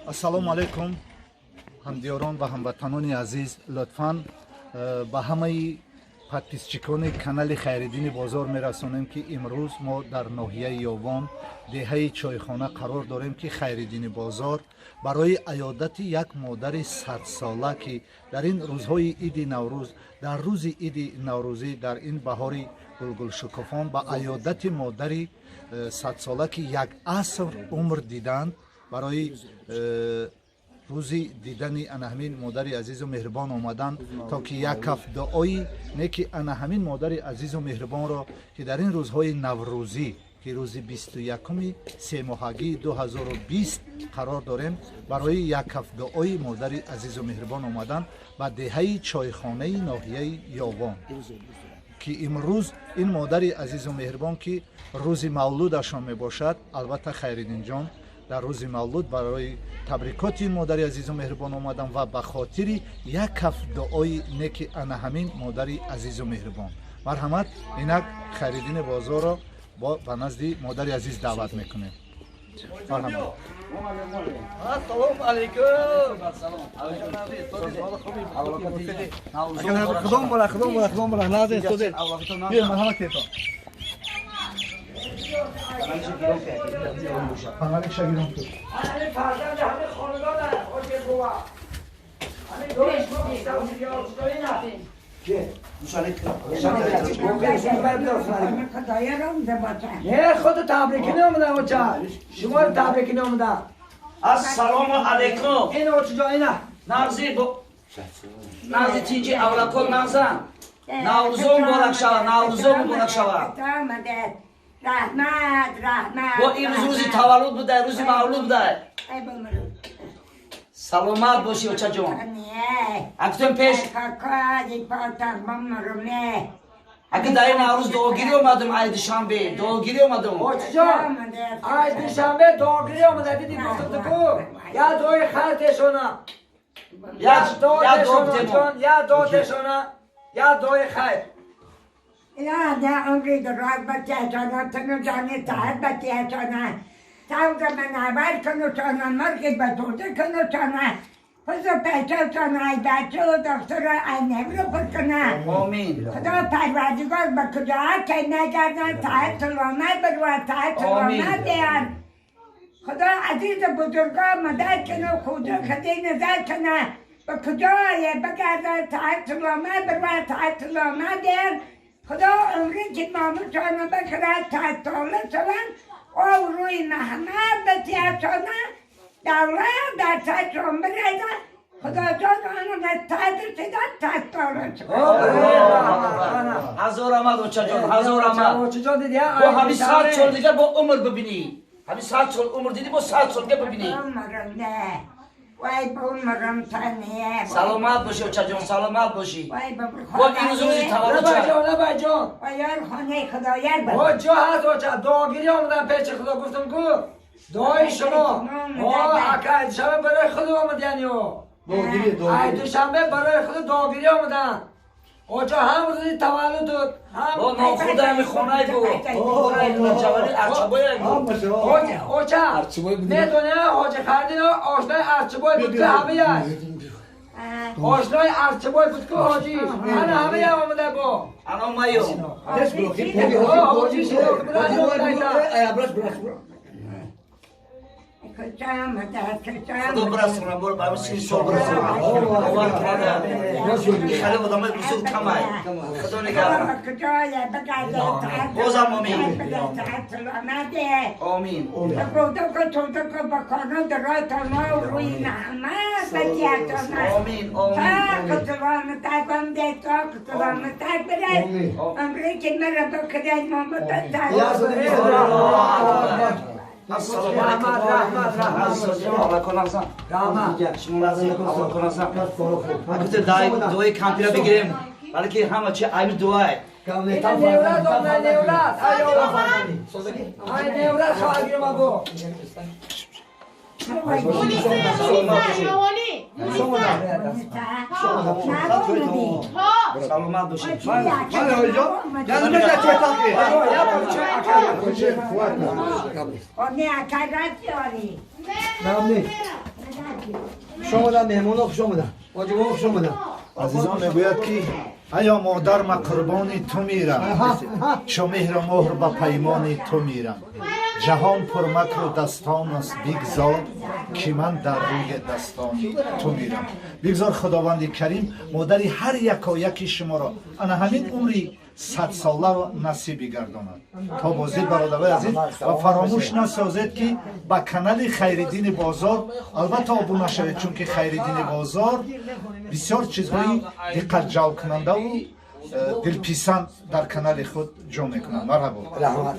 ассалому алайкум ҳамдиёрон ва ҳамватанони азиз, лутфан ба ҳамаи подписчикони канали Хайриддини Бозор мерасонем ки имрӯз мо дар ноҳияи Ёвон деҳаи чойхона қарор дорем ки Хайриддини Бозор барои аёдати як модари 100сола ки дар ин рӯзҳои иди Наврӯз, дар рӯзи иди Наврӯзӣ, дар ин баҳори гулгулшукуфон ба аёдати модари 100сола ки як аср умр диданд, барои рӯзи дидани ана ҳамин модари азизу меҳрубон омадан, то ки як каф дуои неки ана ҳамин модари азизу меҳрубонро ки дар ин рӯзҳои наврӯзӣ ки рӯзи 21 семоҳагии 2020 қарор дорем, барои як каф дуои модари азизу меҳрубон омадан ба деҳаи чойхонаи ноҳияи Ёвон ки имрӯз ин модари азизу меҳрубон ки рӯзи мавлудашон мебошад. Албатта Хайриддинҷон дар рӯзи мавлуд барои табрикоти ин модари азизу меҳрубон омадан ва ба хотири як каф дуои неки ана ҳамин модари азизу меҳрубон. Марҳамат, инак Хайриддини Бозорро ба назди модари азиз даъват мекунем. Марҳамат. Ассалому алайкум. Худом бола. Назис туде. Бия марҳамат кето. Панали шагирон ту. ани фарзанди ҳами хонадона хоҷи бува. ани доиш муқиста ке не худ табрики намудам оча шумо табрики намудам. Ассалому алайкум. ин очиҷо ина Навзи навзи тинҷи авлакон навзан. Наврӯзон муборак шава, наврӯзон муборак шава. Rahmat. Бо имрӯз рӯзи таваллуд будай, рӯзи мавлуд будай. Саломат боши очаҷон. Актон пеш аки дар ин наврӯз дуогирӣ омадам, ай душанбе дуогирӣ омадам. очиҷо ай душанбе дуогирӣ омада диди гуфту ку я дуои хайр тешона Я дуо темо. я дуо тешона я дуои хайр. Ja, der Onkel der Rockbatteton hat nur seine Tabatteton. Tauga man arbeit kann und schon am Morgen bei Tote kann und schon. Also Peter schon ein Bachelor Doktor ein Neuro kann. Амин. خدا پروردگار با کجا که نگردن تایید سلامت بگوار تایید سلامت دیان خدا عزیز بزرگا مدد کنه خدا خدای نظر کنه با کجا بگردن تایید سلامت بگوار تایید سلامت دیان خدا عمری که ناموشانه بخره تایید ساله شوند او روی محمد بسیار شده دولت در تایید شما بگردن خدا جان آنو نستایید شدن تایید ساله شوند ҳазор омад очаҷон, ҳазор омад. очиҷо диди бо ҳами 100 сол дига бо умр бибинӣ. ҳами 100 сол умр диди бо 100 сол дига бибинӣ. عمرم نه وای با عمرم تنیه саломат боши очаҷон, саломат боши. وای با бо имрӯз рӯзи таваллуд шава. набайҷон وای یار خانه خدایر با очо ҳаст оча дуогирӣ омадам пеши худо гуфтам ку дуои шумо ака душанбе барои худ омадяни ай душанбе барои худ дуогирӣ омадан оча ҳам рӯзи таваллудуд бо нохудаами хонаи бо ҷавали арчабояй бо. оча медони ҳоҷи хайриддино ошнои арчибой буд ки ҳамаяй ошнои арчибой буд ки ҳоҷи ана ҳамаяй омада бо ана омаё. ҳоҷи کجام دست کجام خدا برسونه برو با همین 30 سال برسونه. باور کرده. خیلی آدمای بزرگ کمای. خدا نگهدار. کجای بگرده بازم آمین. سلامته آمین. گفتم که تو با کانون درای تانا و روی نحمد بگیرتانا آمین. آمین. که سلامت اگم دیتا که سلامت بره امریکی مرا بکره امام بطر السلام علیکم. الله کنازم. شما لازم الله کنازم. اگه تو دعای کامپیوتر بگیریم، ولی که همه چی عیب دعای. نولاد ای نولاد خواهد گیرم اگو سلامت باشید. نه اکرات یاری خوش آمدن مهمون خوش آمدن واجبان خوش آمدن عزیزان میگوید که ایا مادر ما قربان تو میرم چو مهر و مهر با پیمان تو میرم جهان پر مکر و دستان است بگذار که من در روی دستان تو میرم بگذار خداوند کریم مادری هر یک و یکی شما را انا همین عمری 100 ساله نصیب گرداند تا بازدید برادر عزیز و فراموش نسازید که با کانال خیرالدین بازار البته ابونه شوید چون که خیرالدین بازار بسیار چیزهای دقت جلب کننده و دلپسند در کانال خود جا میکنند. مرحبا.